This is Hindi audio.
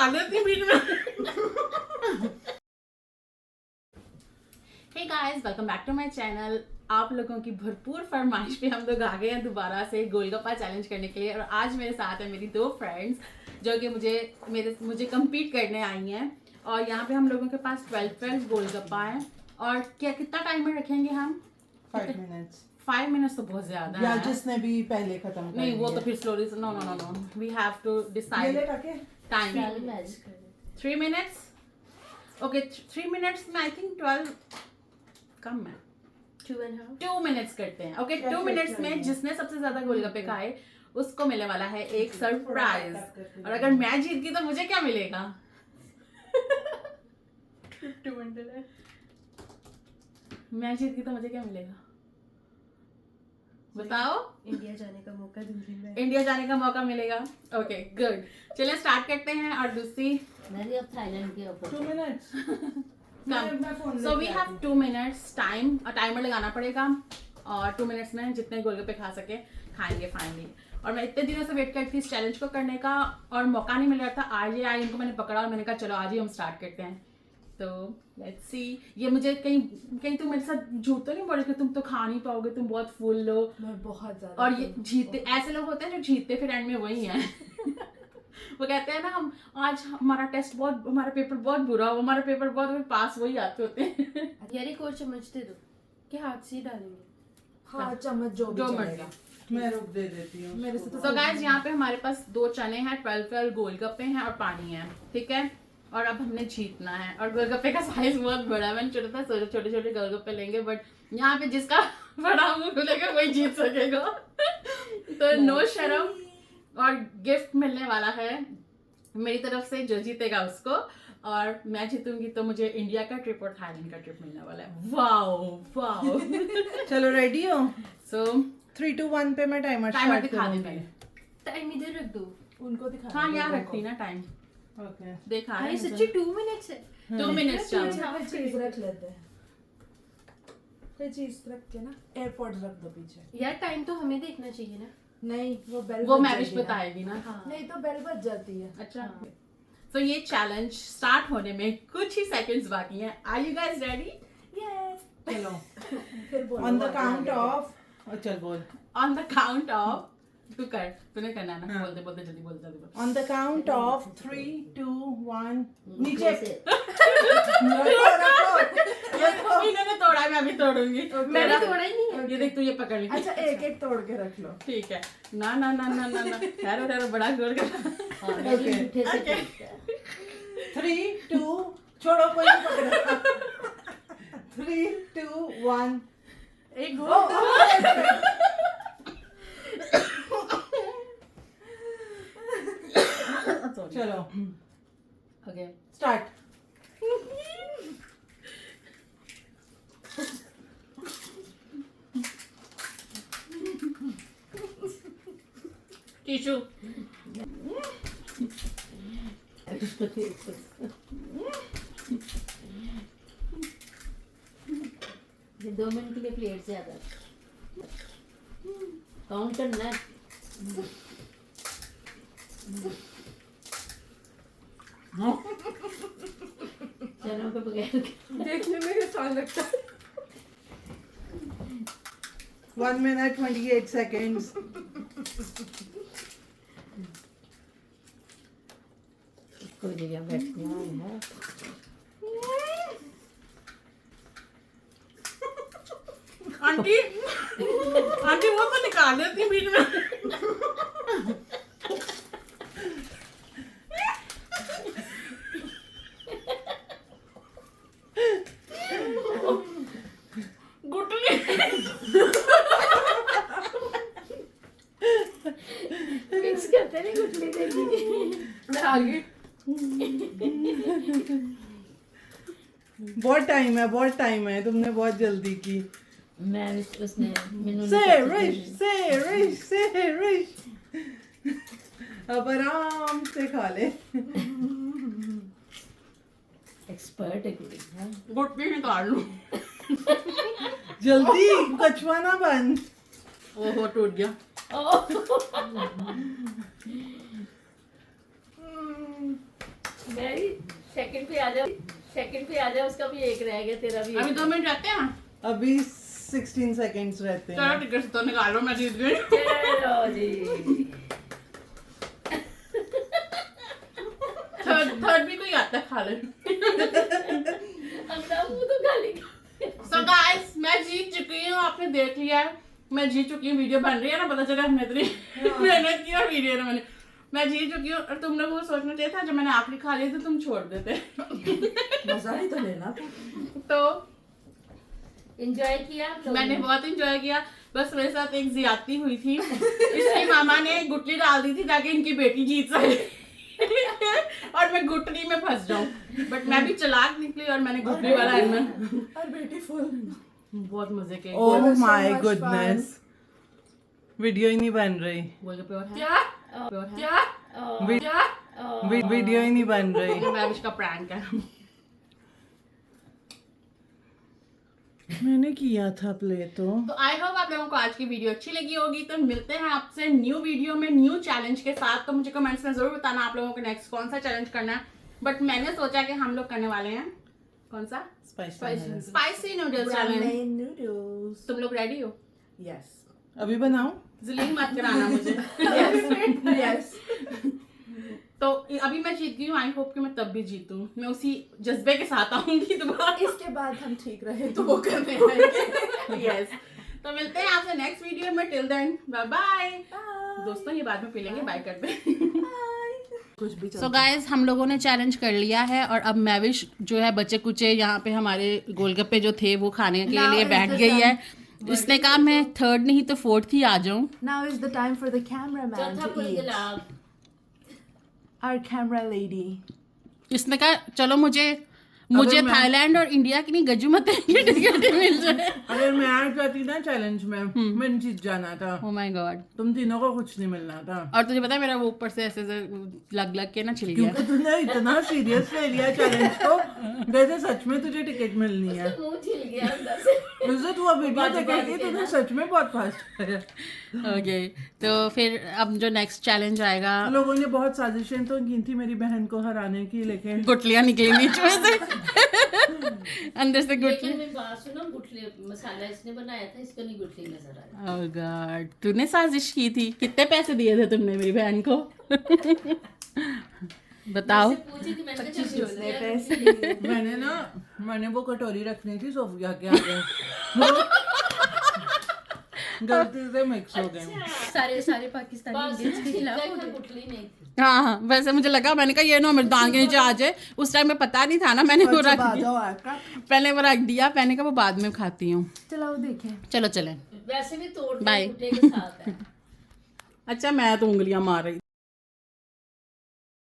निकाल देती बीच में। Hey guys, welcome back to my channel. आप लोगों की भरपूर फरमाइश पे हम लोग आ गए हैं दोबारा से गोलगप्पा चैलेंज करने के लिए। और आज मेरे साथ है मेरी दो फ्रेंड्स जो कि मुझे कम्पीट करने आई हैं। और यहाँ पे हम लोगों के पास 12 गोलगप्पा है। और कितना टाइमर रखेंगे हम? 5 मिनट्स। 5 मिनट्स तो बहुत ज्यादा है। या जिसने भी पहले खत्म कर नहीं, वो तो फिर slowly. No, we have to decide time. 3 minutes. Okay, 3 minutes में आई थिंक 12 कम है। 2 मिनट्स करते हैं। ओके, 2 मिनट्स में जिसने सबसे ज्यादा गोलगप्पे खाए उसको मिलने वाला है एक सरप्राइज। और अगर मैं जीत गई तो मुझे क्या मिलेगा? मैं जीत गई तो मुझे क्या मिलेगा बताओ? इंडिया जाने का मौका दूंगी मैं। इंडिया जाने का मौका मिलेगा। Okay, good. चलिए स्टार्ट करते हैं। और दूसरी मैंने अब थाईलैंड के ऊपर 2 minutes. So we have 2 minutes time. Timer लगाना पड़ेगा और 2 मिनट्स में जितने गोलगप्पे खा सके खाएंगे फाइनली। और मैं इतने दिनों से वेट करती थी इस चैलेंज को करने का और मौका नहीं मिल रहा था। आज इनको मैंने पकड़ा और मैंने कहा चलो आज ही हम स्टार्ट करते हैं। तो लेट्स सी। ये मुझे कहीं तुम मेरे साथ झूठ तो नहीं बोल कि तुम तो खा नहीं पाओगे, तुम बहुत फुल हो। मैं बहुत ज्यादा। और ये जीतते ऐसे लोग होते हैं जो जीतते फिर एंड में वही हैं। वो कहते हैं ना हम आज हमारा पेपर बहुत बुरा हो, हमारा पेपर बहुत पास वही आते होते हैं। यार एक और चम्मच दे दो कि हाथ से ही डालेंगे। हाँ, चम्मच जो मर्जी। मैं रुक दे देती हूँ मेरे से। तो गाइस यहाँ पे हमारे पास 2 चने हैं, 12 गोलगप्पे हैं और पानी है, ठीक है। और अब हमने जीतना है। और गोलगप्पे का साइज बहुत बड़ा है। मैंने सोचा था छोटे छोटे गोलगप्पे लेंगे, बट यहाँ पे जिसका बड़ा मुंह खुलेगा वही जीत सकेगा। तो नो शर्म। और गिफ्ट मिलने वाला है मेरी तरफ से, जो जीतेगा उसको। और मैं जीतूंगी तो मुझे इंडिया का ट्रिप और थाईलैंड का ट्रिप मिलने वाला है। वाओ। चलो रेडी हो? सो 3 2 1 पे मैं टाइमर दिखा दे पहले। टाइम इधर रख दो। उनको दिखा। हाँ, यहाँ रखती ना टाइम। ओके, देखा भाई है सच्ची 2 मिनट्स है। 2 मिनट्स चलो। चीज रख लेते हैं। कोई चीज रख के ना एयरपोर्ट रख दो पीछे। यार टाइम तो हमें देखना चाहिए ना। नहीं, वो बेल वो मैरिज बताएगी ना। हाँ। नहीं तो बेल बज जाती है। अच्छा। तो ये चैलेंज स्टार्ट होने में कुछ ही सेकंड्स बाकी हैं। Are you guys ready? Yes. चलो फिर बोलो। On the count of. चल बोल। On the count of. तू कर, तूने करना है ना। बोलते जल्दी बोल। ऑन द काउंट ऑफ 3 2 1 नीचे से। इन्होंने तोड़ा है, मैं भी तोड़ूंगी। मैंने तोड़ा ही नहीं है। ये देख, तू ये पकड़ ली। अच्छा, एक तोड़ के रख लो। ठीक है। ना ठहरो बड़ा जोर कर। ओके। 3 2 छोड़ो, कोई नहीं पकड़ेगा। 3 2 1 एक गो। चलो ओके, स्टार्ट। टिश्यू। ये 2 मिनट के लिए प्लेट से आता काउंट करना है। चलो पे बगैर देखने में आसान लगता है। 1 minute 28 seconds। कोई जगह बैठना है। आंटी वो तो निकाल देती बीच में। गुटली। मिक्स करते नहीं गुटली देगी। आगे बहुत टाइम है। तुमने बहुत जल्दी की। मैं उसने SayRish। अब आराम से खा ले। एक्सपर्ट है कोई। गुटली निकाल लूं। जल्दी, कछुआ ना बन। ओहो, टूट गया। मैं भी सेकंड पे आ जा, उसका भी एक रह गया, तेरा भी अभी एक 2 मिनट रहते हैं। अभी 16 सेकंड्स रहते चलो हैं। टिकट तो निकालो, मैं जीत गई। चलो जी। थर्ड भी कोई आता है, खा ले। अपना मुंह तो खाली। So guys, मैं जीत चुकी हूँ, आपने देख लिया है, मैं जीत चुकी हूँ। वीडियो बन रही है ना, पता चला हमने इतनी मेहनत की और वीडियो ना मैंने, मैं जीत चुकी हूँ। और तुम लोग वो सोचना चाहिए था, जब मैंने आखिरी खा लिया तो तुम छोड़ देते। मजा भी तो लेना था। तो एंजॉय किया आप लोगों मैंने ने? बहुत एंजॉय किया। बस मेरे साथ एक ज्यादती हुई थी, इसकी मामा ने गुटली डाल दी थी ताकि इनकी बेटी जीत सके और मैं गुटली में फंस जाऊं। बट मैं भी चालाक निकली और मैंने गुटली वाला एलिमेंट। और ब्यूटीफुल। बहुत मजे के। ओह माय गुडनेस, वीडियो ही नहीं बन रही। गोलगप्पे और है? क्या? और है? क्या? वीडियो ही नहीं बन रही। ये मैविश का प्रैंक है। मैंने किया था प्ले तो आई होप आप लोगों को आज की वीडियो अच्छी लगी होगी। तो मिलते हैं आपसे न्यू वीडियो में न्यू चैलेंज के साथ। तो मुझे कमेंट्स में जरूर बताना आप लोगों को नेक्स्ट कौन सा चैलेंज करना है। बट मैंने सोचा कि हम लोग करने वाले हैं कौन सा, स्पाइसी नूडल्स चैलेंज। नूडल्स। तुम लोग रेडी हो? यस। अभी बनाऊं? जलील मत कराना मुझे। यस। तो अभी मैं जीत गई हूँ, आई होप कि मैं तब भी जीतूं। मैं उसी जज्बे के साथ आऊंगी दोबारा। इसके बाद हम ठीक रहे तो वो करने आएंगे। यस। तो मिलते हैं आपसे नेक्स्ट वीडियो में। Till then bye bye. दोस्तों ये बाद में पी लेंगे, बाय करते हैं। कुछ भी सो गाइज, हम लोगों ने चैलेंज कर लिया है और अब मैविश जो है बच्चे कुचे यहाँ पे हमारे गोलगप्पे जो थे वो खाने के लिए बैठ गई है। इसने कहा मैं थर्ड नहीं तो फोर्थ ही आ जाऊं। Now is the time for the cameraman चौथा to full eat. Gulab. Our camera lady. इसने कहा चलो मुझे थाईलैंड और इंडिया की नहीं गजुमते की टिकट मिल जाए। अगर मैं आ जाती ना चैलेंज में, मैंने जीत जाना था। Oh my God. तुम तीनों को कुछ नहीं मिलना था। और तुझे पता है मेरा वो ऊपर से ऐसे लग के ना छिल गया। क्योंकि तूने इतना सीरियस ले लिया चैलेंज को, जैसे सच में तुझे टिकट मिलनी है। मुंह छिल गया अंदर से। उससे तू अब वीडियो देखेगी, तूने सच में बहुत फास्ट है। ओके, तो फिर अब जो नेक्स्ट चैलेंज आएगा, लोगों ने बहुत साजिशें तो की थी मेरी बहन को हराने की, लेकिन गुटलियां निकली बीच में से अंदर से गुटली। लेकिन मेरी बात सुनो, गुठली मसाला इसने बनाया था, इसको नहीं गुठली नजर आया। ओह गॉड, तूने साजिश की थी। कितने पैसे दिए थे तुमने मेरी बहन को? बताओ। मुझसे पूछी थी, मैंने कहा चल पैसे मैंने वो कटोरी रखनी थी सोफिया के आगे, गलती से मिक्स हो गए। सारे पाकिस्तानी इंडियंस के खिलाफ गुठली नहीं थी। हाँ, वैसे मुझे लगा, मैंने कहा ये ना मेरे दान के नीचे आ जाए। उस टाइम में पता नहीं था ना, मैंने वो रख दिया। पहले वो रख दिया, मैंने कहा वो बाद में खाती हूँ। चलाओ देखें। चलो चलें। वैसे भी तोड़ बाय। के साथ है। अच्छा, मैं तो उंगलियां मार रही थी।